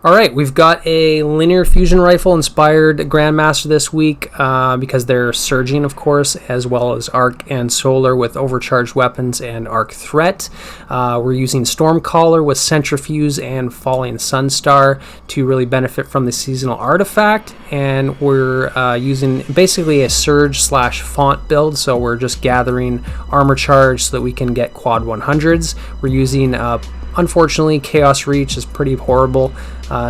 Alright, we've got a linear fusion rifle inspired Grandmaster this week because they're surging, of course, as well as arc and solar with overcharged weapons and arc threat. We're using Stormcaller with Centrifuge and Falling Sunstar to really benefit from the seasonal artifact, and we're using basically a surge slash font build, so we're just gathering armor charge so that we can get quad 100s. We're using unfortunately, Chaos Reach is pretty horrible.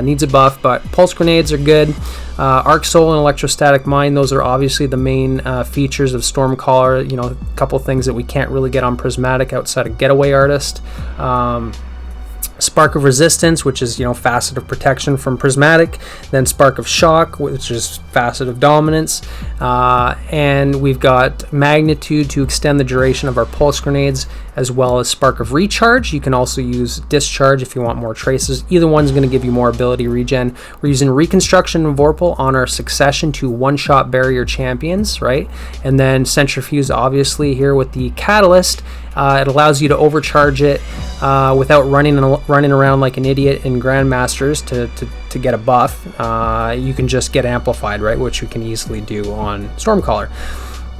Needs a buff, but Pulse Grenades are good. Arc Soul and Electrostatic Mine, those are obviously the main features of Stormcaller. You know, a couple things that we can't really get on Prismatic outside of Getaway Artist. Spark of Resistance, which is, Facet of Protection from Prismatic, then Spark of Shock, which is Facet of Dominance, and we've got Magnitude to extend the duration of our Pulse Grenades, as well as Spark of Recharge. You can also use Discharge if you want more traces. Either one's going to give you more ability regen. We're using Reconstruction and Vorpal on our Succession to one-shot barrier champions, right? And then Centrifuge, obviously, here with the Catalyst. It allows you to overcharge it without running around like an idiot in Grandmasters to get a buff. You can just get amplified, right, which you can easily do on Stormcaller.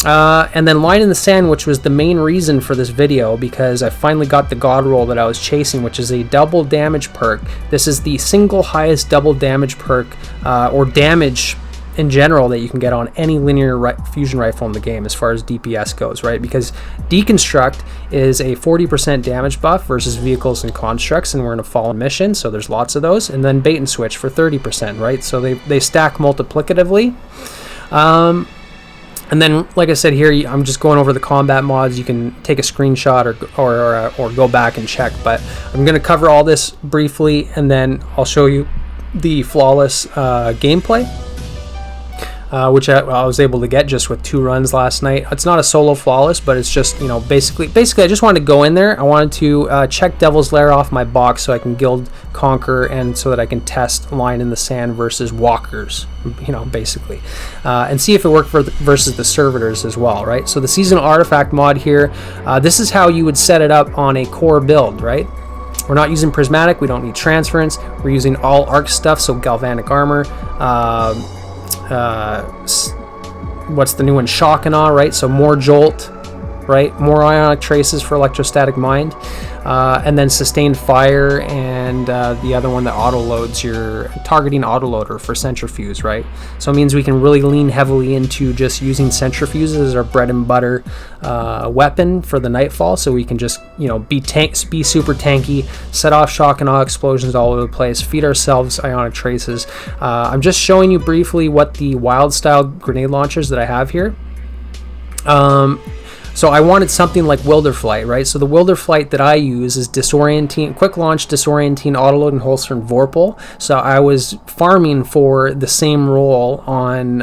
And then Line in the Sand, which was the main reason for this video, because I finally got the God Roll that I was chasing, which is a double damage perk. This is the single highest double damage perk or damage in general that you can get on any linear fusion rifle in the game as far as DPS goes, right? Because Deconstruct is a 40% damage buff versus vehicles and constructs, and we're in a fallen mission, so there's lots of those. And then Bait and Switch for 30%, right? So they stack multiplicatively. And then, like I said here, I'm just going over the combat mods. You can take a screenshot or go back and check, but I'm going to cover all this briefly, and then I'll show you the flawless gameplay. Which I was able to get just with 2 runs last night. It's not a solo flawless, but it's just, basically I just wanted to go in there. I wanted to check Devil's Lair off my box so I can guild Conquer, and so that I can test Line in the Sand versus Walkers, basically. And see if it worked versus the Servitors as well, right? So the Seasonal Artifact mod here, this is how you would set it up on a core build, right? We're not using Prismatic, we don't need Transference. We're using all arc stuff, so Galvanic Armor, what's the new one, Shock and Awe, right? So more Jolt, right? More Ionic Traces for Electrostatic Mind, and then Sustained Fire, and the other one that auto-loads your targeting autoloader for Centrifuge, right? So it means we can really lean heavily into just using Centrifuges as our bread and butter weapon for the Nightfall, so we can just, be super tanky, set off Shock and Awe explosions all over the place, feed ourselves Ionic Traces. I'm just showing you briefly what the wild style grenade launchers that I have here. So I wanted something like Wilderflight, right? So the Wilderflight that I use is quick launch, disorienting, autoload, and holster, and Vorpal. So I was farming for the same role on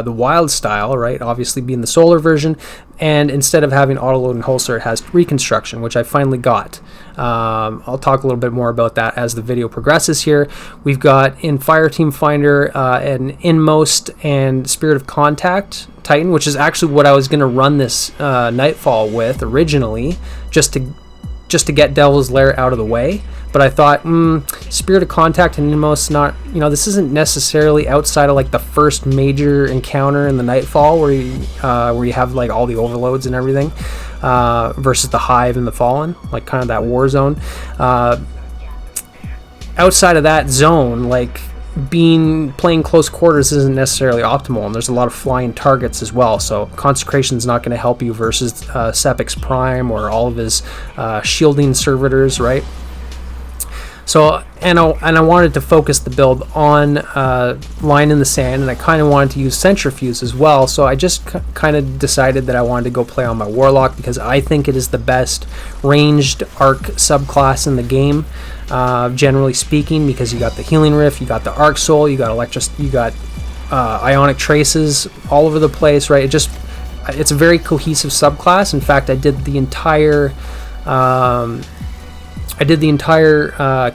the wild style, right? Obviously being the solar version. And instead of having autoload and holster, it has Reconstruction, which I finally got. I'll talk a little bit more about that as the video progresses here. We've got in Fireteam Finder an Inmost and Spirit of Contact Titan, which is actually what I was going to run this Nightfall with originally, just to get Devil's Lair out of the way. But I thought, Spirit of Contact and Inmost, not, this isn't necessarily outside of like the first major encounter in the Nightfall where you have like all the overloads and everything, versus the Hive and the Fallen, like kind of that war zone. Outside of that zone, like playing close quarters isn't necessarily optimal, and there's a lot of flying targets as well, so Consecration's not going to help you versus Sepix Prime or all of his shielding servitors, right? So, and I wanted to focus the build on Line in the Sand, and I kind of wanted to use Centrifuge as well, so I just kind of decided that I wanted to go play on my Warlock, because I think it is the best ranged arc subclass in the game, generally speaking, because you got the Healing Rift, you got the Arc Soul, you got Ionic Traces all over the place, right? It's a very cohesive subclass. In fact, I did the entire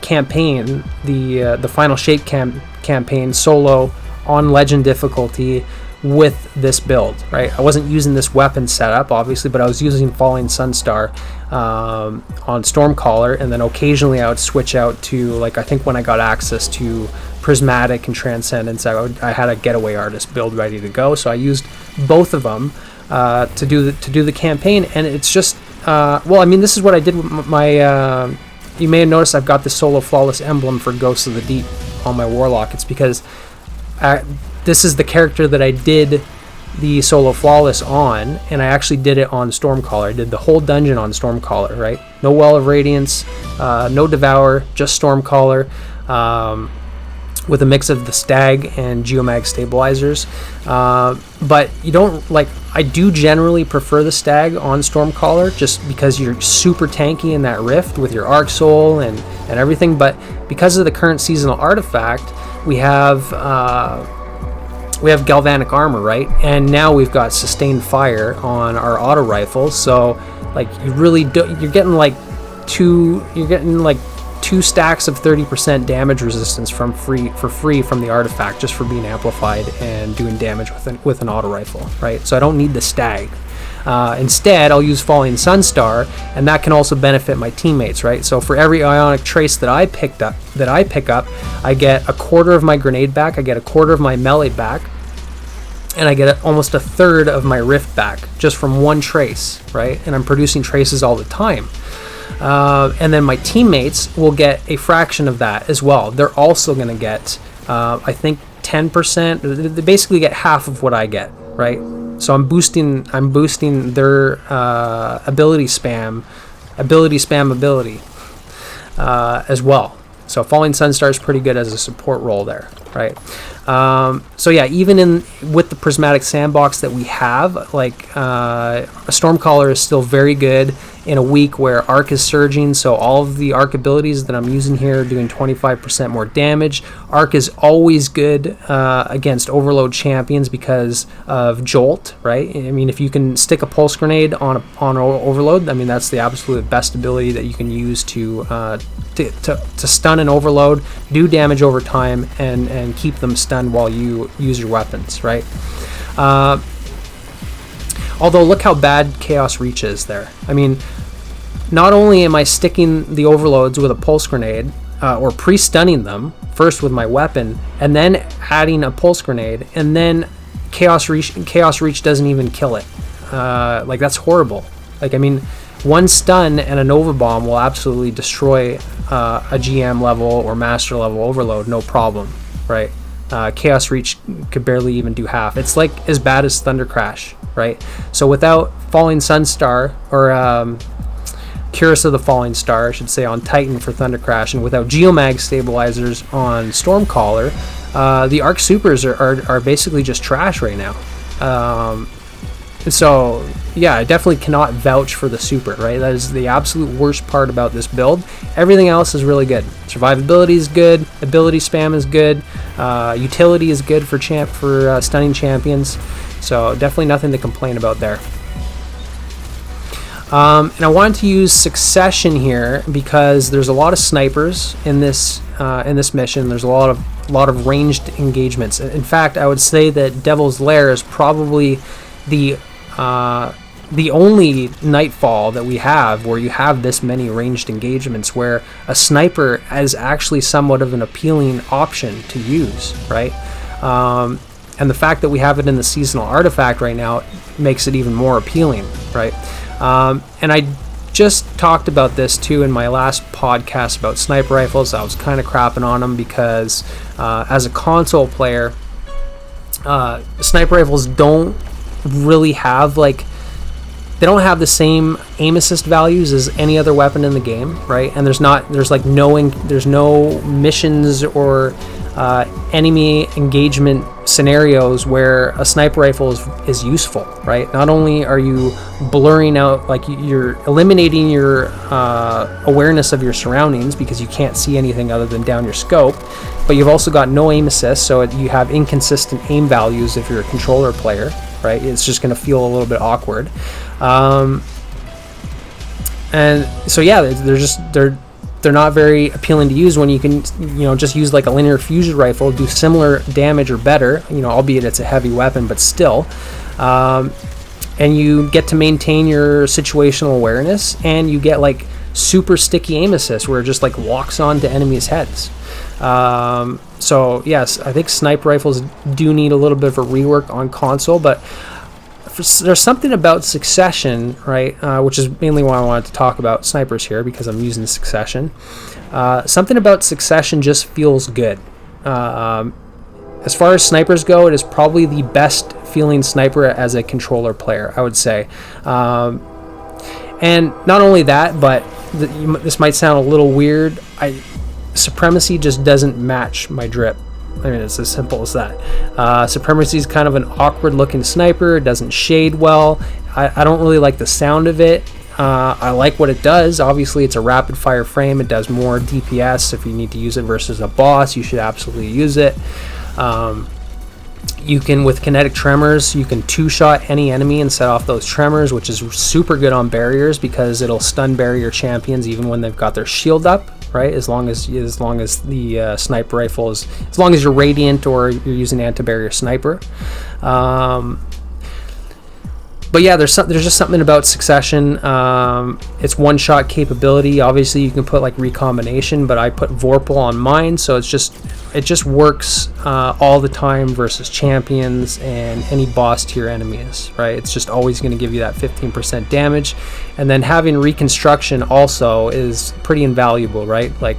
campaign, the Final Shape campaign solo on Legend difficulty with this build, right? I wasn't using this weapon setup, obviously, but I was using Falling Sunstar on Stormcaller, and then occasionally I would switch out to, like, I think when I got access to Prismatic and Transcendence, I had a Getaway Artist build ready to go, so I used both of them to do the campaign. And it's just well, I mean, this is what I did with my you may have noticed I've got the Solo Flawless emblem for Ghosts of the Deep on my Warlock. It's because this is the character that I did the Solo Flawless on, and I actually did it on Stormcaller. I did the whole dungeon on Stormcaller, right? No Well of Radiance, no Devour, just Stormcaller, with a mix of the Stag and Geomag stabilizers. But you don't, like, I do generally prefer the Stag on Stormcaller just because you're super tanky in that rift with your Arc Soul and everything. But because of the current seasonal artifact, we have galvanic armor, right? And now we've got sustained fire on our auto rifles. So, like, you really do, you're getting like two stacks of 30% damage resistance for free from the artifact, just for being amplified and doing damage with an auto rifle, right? So I don't need the Stag. Instead, I'll use Falling Sunstar, and that can also benefit my teammates, right? So for every Ionic Trace that I pick up, I get a quarter of my grenade back, I get a quarter of my melee back, and I get almost a third of my rift back just from one trace, right? And I'm producing traces all the time. And then my teammates will get a fraction of that as well. They're also going to get, I think, 10%. They basically get half of what I get, right? So I'm boosting their ability spam as well. So Falling Sunstar is pretty good as a support role there, right? So yeah, even with the Prismatic Sandbox that we have, like a Stormcaller is still very good in a week where Arc is surging. So all of the Arc abilities that I'm using here are doing 25% more damage. Arc is always good against Overload champions because of Jolt, right? I mean, if you can stick a Pulse Grenade on Overload, I mean, that's the absolute best ability that you can use to stun an Overload, do damage over time, and keep them stunned while you use your weapons, right? Although, look how bad Chaos Reach is there. I mean, not only am I sticking the Overloads with a Pulse Grenade, or pre-stunning them first with my weapon, and then adding a Pulse Grenade, and then Chaos Reach doesn't even kill it. Like, that's horrible. Like, I mean, one stun and a Nova Bomb will absolutely destroy a GM level or Master level Overload, no problem, right? Chaos Reach could barely even do half. It's like as bad as Thunder Crash, right? So without Falling Sunstar, or Curus of the Falling Star, I should say, on Titan for Thunder Crash, and without Geomag stabilizers on Stormcaller, the Arc Supers are basically just trash right now. So yeah, I definitely cannot vouch for the Super, right? That is the absolute worst part about this build. Everything else is really good. Survivability is good, ability spam is good, utility is good for stunning champions. So definitely nothing to complain about there. And I wanted to use Succession here because there's a lot of snipers in this mission. There's a lot of ranged engagements. In fact, I would say that Devil's Lair is probably the only Nightfall that we have where you have this many ranged engagements, where a sniper is actually somewhat of an appealing option to use, right? And the fact that we have it in the seasonal artifact right now makes it even more appealing, right? And I just talked about this too in my last podcast about sniper rifles. I was kind of crapping on them because as a console player, sniper rifles don't really have, like, they don't have the same aim assist values as any other weapon in the game, right? And there's no missions or enemy engagement scenarios where a sniper rifle is useful, right? Not only are you blurring out, like, you're eliminating your awareness of your surroundings because you can't see anything other than down your scope, but you've also got no aim assist, so you have inconsistent aim values if you're a controller player, right? It's just going to feel a little bit awkward. And so yeah, they're they're not very appealing to use when you can, just use like a linear fusion rifle, do similar damage or better, albeit it's a heavy weapon, but still. And you get to maintain your situational awareness, and you get like super sticky aim assist where it just like locks on to enemies' heads. So yes, I think sniper rifles do need a little bit of a rework on console, but there's something about Succession, right, which is mainly why I wanted to talk about snipers here, because I'm using Succession. Something about Succession just feels good. As far as snipers go, it is probably the best feeling sniper as a controller player, I would say. And not only that, but this might sound a little weird, Supremacy just doesn't match my drip. I mean, it's as simple as that. Supremacy is kind of an awkward looking sniper. It doesn't shade well. I don't really like the sound of it. I like what it does. Obviously, it's a rapid fire frame. It does more DPS. If you need to use it versus a boss, you should absolutely use it. You can, with kinetic tremors, you can two-shot any enemy and set off those tremors, which is super good on barriers because it'll stun barrier champions even when they've got their shield up. Right, as long as the sniper rifle is, as long as you're radiant or you're using anti-barrier sniper. But yeah, there's just something about Succession. It's one-shot capability. Obviously, you can put like recombination, but I put Vorpal on mine, so it just works all the time versus champions and any boss tier enemies. Right, it's just always going to give you that 15% damage, and then having reconstruction also is pretty invaluable. Right, like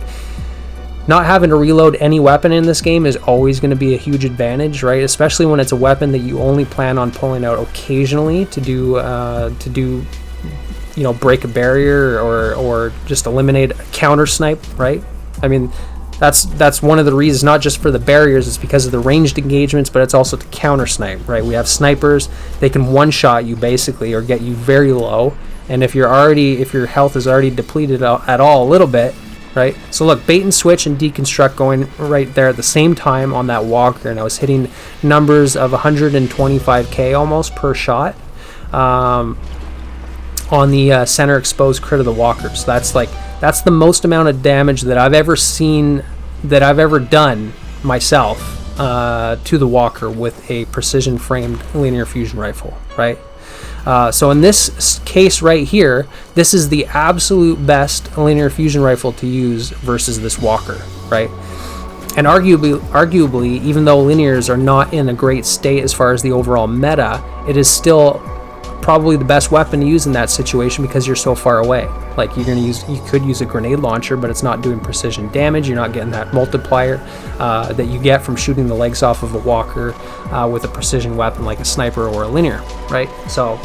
not having to reload any weapon in this game is always going to be a huge advantage, right? Especially when it's a weapon that you only plan on pulling out occasionally to do break a barrier or just eliminate a counter snipe, right? I mean, that's one of the reasons, not just for the barriers, it's because of the ranged engagements, but it's also to counter snipe, right? We have snipers, they can one shot you basically or get you very low, and if your health is already depleted at all a little bit, right? So look, bait and switch and deconstruct going right there at the same time on that walker, and I was hitting numbers of 125k almost per shot on the center exposed crit of the walker. So that's the most amount of damage that I've ever seen, that I've ever done myself to the walker with a precision framed linear fusion rifle, right? So in this case right here, this is the absolute best linear fusion rifle to use versus this walker, right? And arguably, even though linears are not in a great state as far as the overall meta, it is still probably the best weapon to use in that situation because you're so far away. Like you could use a grenade launcher, but it's not doing precision damage. You're not getting that multiplier that you get from shooting the legs off of a walker with a precision weapon like a sniper or a linear, right? So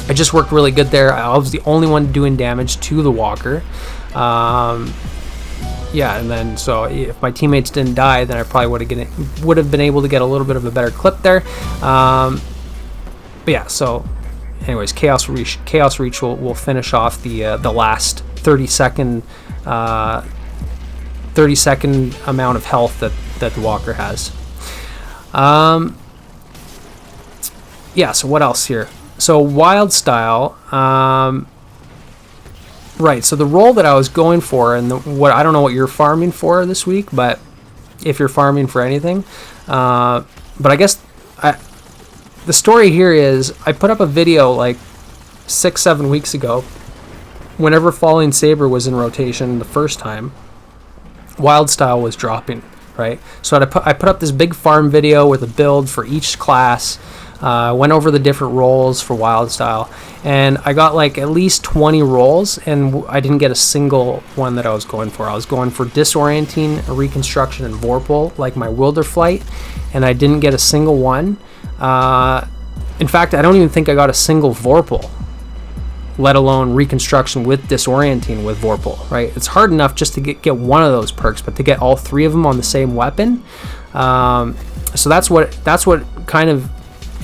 it just worked really good there. I was the only one doing damage to the walker. Yeah, and then so if my teammates didn't die, then I probably would have been able to get a little bit of a better clip there. But yeah, so anyways, Chaos Reach will finish off the last 30 second amount of health that the walker has. Yeah, so what else here? So wild style, right, so the role that I was going for, and what I don't know what you're farming for this week, but if you're farming for anything, but I guess the story here is I put up a video like 6-7 weeks ago whenever Falling Saber was in rotation the first time. Wild style was dropping, right? So I put up this big farm video with a build for each class. Went over the different roles for wild style, and I got like at least 20 roles, and I didn't get a single one that I was going for. I was going for disorienting, reconstruction, and Vorpal, like my Wilder Flight, and I didn't get a single one. In fact, I don't even think I got a single Vorpal, let alone reconstruction with disorienting with Vorpal, right? It's hard enough just to get one of those perks, but to get all three of them on the same weapon, so that's what kind of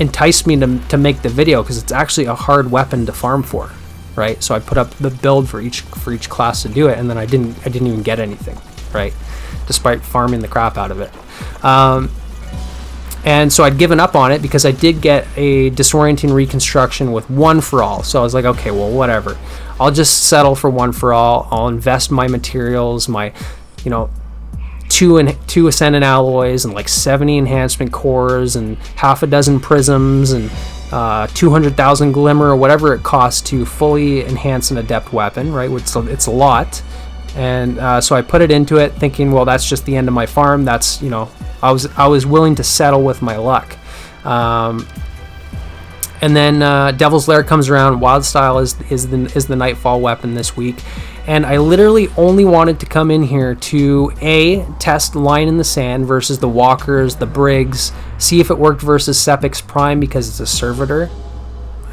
enticed me to make the video, because it's actually a hard weapon to farm for, right? So I put up the build for each class to do it, and then I didn't even get anything, right? Despite farming the crap out of it. And so I'd given up on it because I did get a disorienting reconstruction with One for All. So I was like, okay, well, whatever. I'll just settle for One for All. I'll invest my materials, my, you know, two Ascendant alloys and like 70 enhancement cores and half a dozen prisms and 200,000 glimmer or whatever it costs to fully enhance an adept weapon, right? It's a lot. And so I put it into it thinking, well, that's just the end of my farm. That's, you know, I was willing to settle with my luck. And then Devil's Lair comes around. Wildstyle is the Nightfall weapon this week. And I literally only wanted to come in here to test Line in the Sand versus the Walkers, the Briggs, see if it worked versus Sepix Prime because it's a servitor.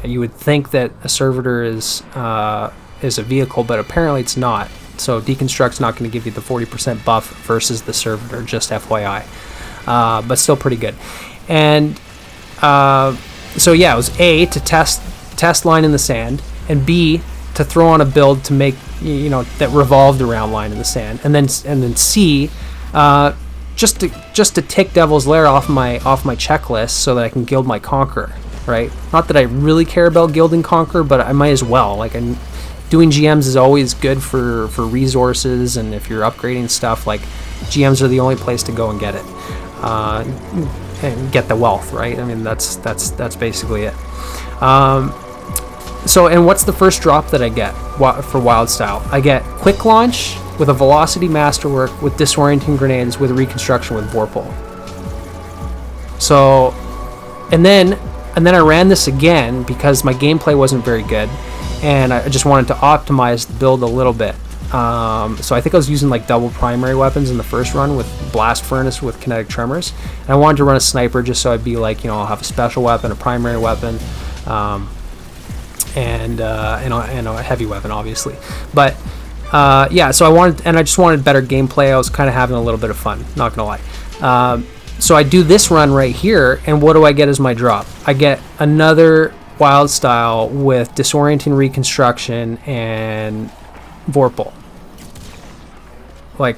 You would think that a servitor is a vehicle, but apparently it's not. So Deconstruct's not going to give you the 40% buff versus the servitor, just FYI. But still pretty good. And so yeah, it was A, to test Line in the Sand, and B, to throw on a build to make, you know, that revolved around Line in the Sand, and then C, just to tick Devil's Lair off my checklist so that I can guild my Conqueror, right? Not that I really care about guilding Conqueror, but I might as well. Like, doing GMs is always good for resources, and if you're upgrading stuff, like, GMs are the only place to go and get it, and get the wealth, right? I mean, that's basically it. So, and what's the first drop that I get for Wildstyle? I get Quick Launch with a Velocity Masterwork with Disorienting Grenades with Reconstruction with Vorpal. So, and then I ran this again because my gameplay wasn't very good, and I just wanted to optimize the build a little bit. So I think I was using like double primary weapons in the first run with Blast Furnace with Kinetic Tremors, and I wanted to run a Sniper just so I'd be like, you know, I'll have a special weapon, a primary weapon, and a heavy weapon, obviously. But yeah, so I just wanted better gameplay. I was kind of having a little bit of fun, not gonna lie. So I do this run right here, and what do I get as my drop? I get another Wildstyle with Disorienting Reconstruction and Vorpal. Like,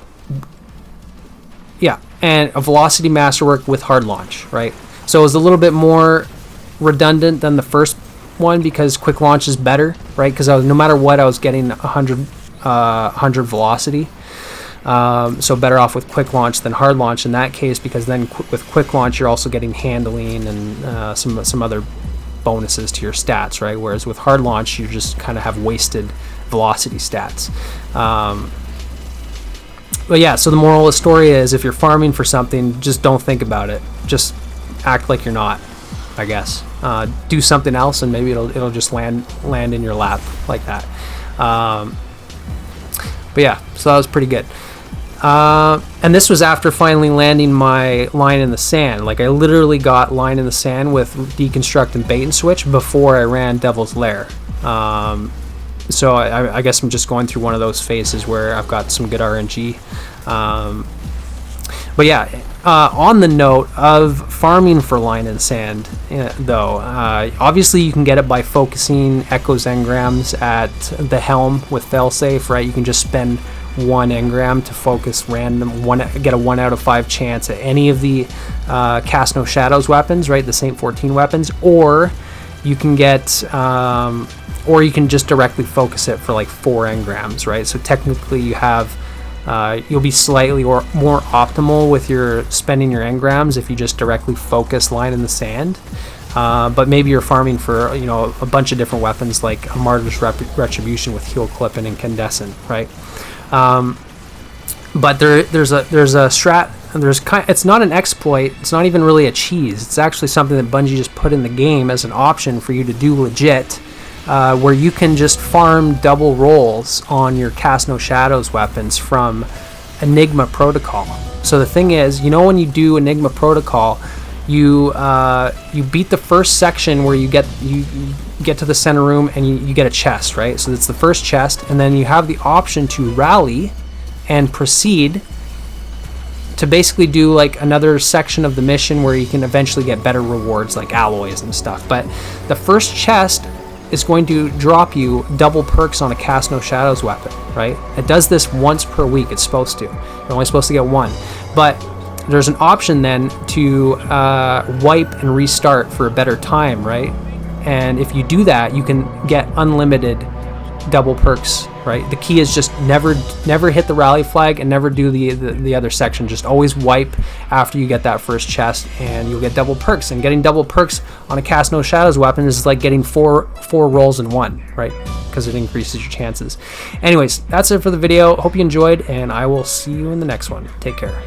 yeah, and a Velocity Masterwork with Hard Launch, right? So it was a little bit more redundant than the first one because Quick Launch is better, right? Because no matter what, I was getting 100 velocity. So better off with Quick Launch than Hard Launch in that case, because then with Quick Launch you're also getting handling and some other bonuses to your stats, right? Whereas with Hard Launch you just kind of have wasted velocity stats. But yeah, so the moral of the story is, if you're farming for something, just don't think about it. Just act like you're not, I guess. Do something else, and maybe it'll just land in your lap like that. But yeah, so that was pretty good. And this was after finally landing my Line in the Sand. Like, I literally got Line in the Sand with Deconstruct and Bait and Switch before I ran Devil's Lair. So I guess I'm just going through one of those phases where I've got some good RNG. But yeah, on the note of farming for Line in the Sand, though, obviously you can get it by focusing Echo's engrams at the helm with failsafe, right? You can just spend 1 engram to focus get a 1 out of 5 chance at any of the Cast No Shadows weapons, right? The Saint 14 weapons, or you can get or you can just directly focus it for like 4 engrams, right? So technically you have you'll be slightly or more optimal with your spending your engrams if you just directly focus Line in the Sand. But maybe you're farming for, you know, a bunch of different weapons like a Martyr's Retribution with Heal Clip and Incandescent, right? But there's a strat. It's not an exploit. It's not even really a cheese. It's actually something that Bungie just put in the game as an option for you to do legit, where you can just farm double rolls on your Cast No Shadows weapons from Enigma Protocol. So the thing is, you know, when you do Enigma Protocol, you beat the first section where you get to the center room and you get a chest, right? So it's the first chest, and then you have the option to rally and proceed to basically do like another section of the mission where you can eventually get better rewards like alloys and stuff. But the first chest is going to drop you double perks on a Cast No Shadows weapon, right? It does this once per week. It's supposed to. You're only supposed to get 1. But there's an option then to wipe and restart for a better time, right? And if you do that, you can get unlimited double perks, right? The key is just never hit the rally flag and never do the other section. Just always wipe after you get that first chest, and you'll get double perks. And getting double perks on a Cast No Shadows weapon is like getting four rolls in one, right? Because it increases your chances. Anyways, that's it for the video. Hope you enjoyed, and I will see you in the next one. Take care.